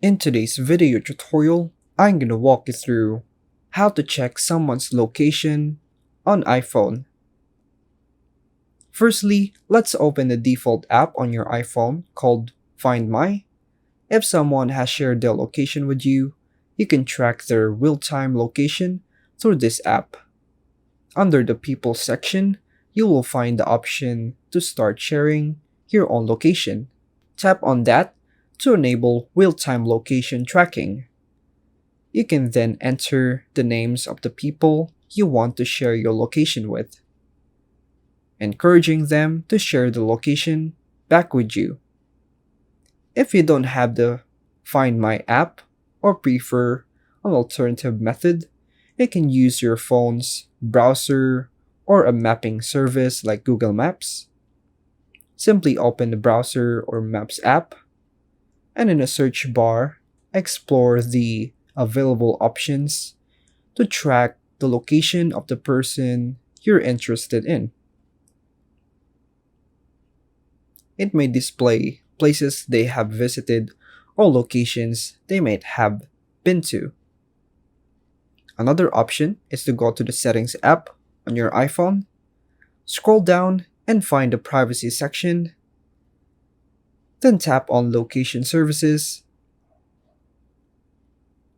In today's video tutorial, I'm gonna walk you through how to check someone's location on iPhone. Firstly, let's open the default app on your iPhone called Find My. If someone has shared their location with you, you can track their real-time location through this app. Under the People section, you will find the option to start sharing your own location. Tap on that to enable real-time location tracking. You can then enter the names of the people you want to share your location with, encouraging them to share the location back with you. If you don't have the Find My app or prefer an alternative method, you can use your phone's browser or a mapping service like Google Maps. Simply open the browser or Maps app, and in the search bar, explore the available options to track the location of the person you're interested in. It may display places they have visited or locations they might have been to. Another option is to go to the Settings app on your iPhone, scroll down and find the Privacy section, then tap on Location Services.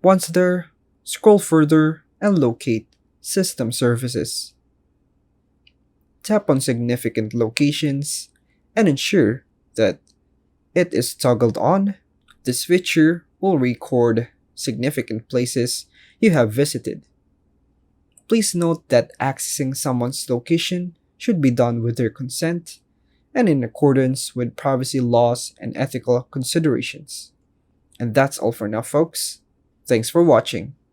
Once there, scroll further and locate System Services. Tap on Significant Locations and ensure that it is toggled on. This feature will record significant places you have visited. Please note that accessing someone's location should be done with their consent and in accordance with privacy laws and ethical considerations. And that's all for now, folks. Thanks for watching.